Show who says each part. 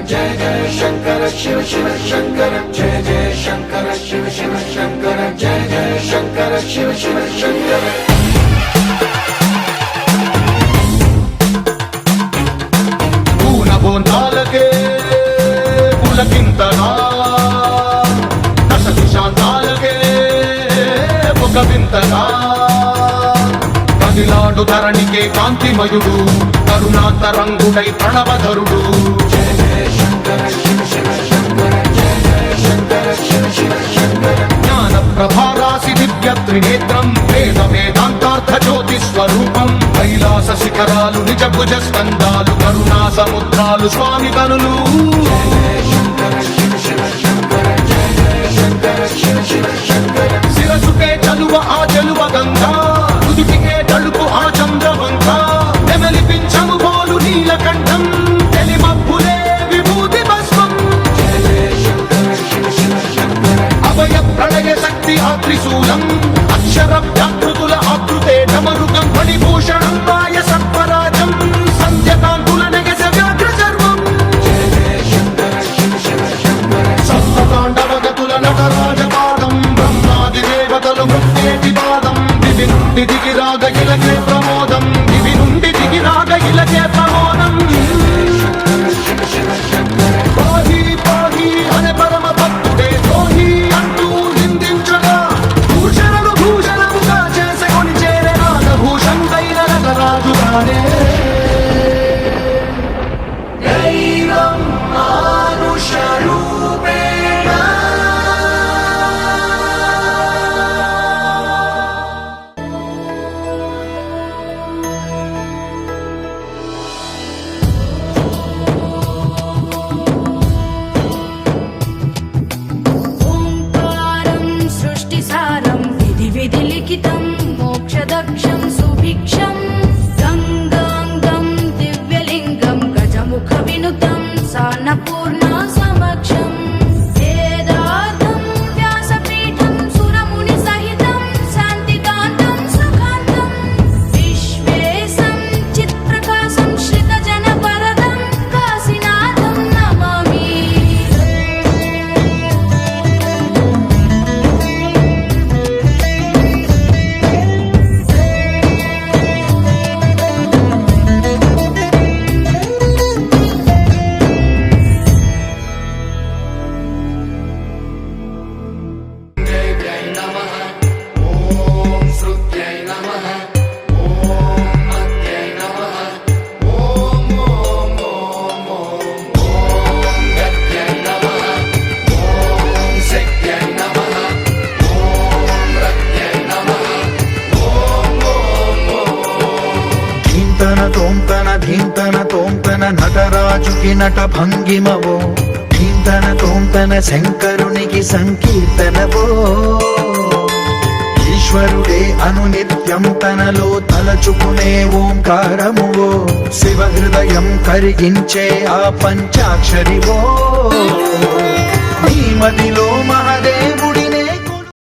Speaker 1: जय जय शंकर शिव शिव शंकर जय जय शंकर शिव शिव शंकर जय जय शंकर शिव शिव शंकर
Speaker 2: పూనబోందాలకే పులకింతగా దశ దిశాంతాలకే ఒక వింతగా కదిలాడు ధరణికే కాంతిమయుడు కరుణాంతరంగుడై ప్రణవధరుడు
Speaker 1: जय जय शंकर शिव शिव शंकर जय जय शंकर शिव शिव शंकर
Speaker 2: జ్ఞాన ప్రభారాసి దివ్య త్రినేత్రం వేద వేదాంతార్థ జ్యోతి స్వరూపం కైలాస శిఖరాలు నిజ భుజ స్కందాలు కరుణా సముద్రాలు స్వామి కనులు
Speaker 1: जय जय शंकर शिव शिव शंकर जय जय शंकर शिव शिव शंकर
Speaker 2: శిరసుకే చలువ ఆ చెలువ గంగా రుదుటికే తలుపు ఆ చంద్రవంక నెమలిపించము బోలు నీలకంఠం తెలిమబ్బులే విభూతి భస్మం
Speaker 1: जय जय शंकर शिव शिव शंकर
Speaker 2: అభయ ప్రళయ శక్తి ఆ త్రిశూలం అక్షర వ్యాకృతుల ఆకృతే డమరుకం ఫణిభూషణం మాయ సత్వరాజం సంధ్యకాంతుల నెగస వ్యాఘ్ర చర్మం
Speaker 1: जय जय शंकर शिव शिव शंकर
Speaker 2: సప్తతాండవగతుల నటరాజపాదం బ్రహ్మాది దేవతలు మృత్యేటి పాదం దివి నుండి దిగిరాగ ఇలకే ప్రమోదం దివి నుండి దిగిరాగ ఇలకే ప్రమోదం
Speaker 1: शिव शिव शंकर
Speaker 2: పాహి పాహి అనే పరమ భక్తుడే ద్రోహి అంటూ నిందించగా భూషణలు భూషణముగా చేసుకొని చేరే నాగభూషణుడైన నటరాజుగానే
Speaker 1: दैवं मानुषरूपेण
Speaker 3: ఓంకారం సృష్టిసారం విధి విధిలిఖితం మోక్షదక్షం సుభిక్షం గంగాంగం దివ్యలింగం గజముఖ వినుతం సాన్నపూర్ణ సమక్షం వేదార్థం వ్యాసపీఠం సురముని సహితం శాంతికాంతం సుఖాంతం విశ్వేశం చిత్ప్రకాశం శ్రితజన వరదం కాశీనాథం నమామి
Speaker 1: देव्यै नमः ॐ श्रुत्यै नमः ॐ मत्यै नमः ॐ ॐ ॐ ॐ गत्यै नमः ॐ शक्त्यै नमः ॐ रक्त्यै नमः
Speaker 4: ధీంతన తోంతన ధీంతన తోంతన నటరాజుకి నట భంగిమవో ధీంతన తోంతన శంకరునికి సంకీర్తనవో ఈశ్వరుడే అనునిత్యం తనలో తలచుకునే ఓంకారమువో శివ హృదయం కరిగించే ఆ పంచాక్షరివో నీ మదిలో మహదేవుడు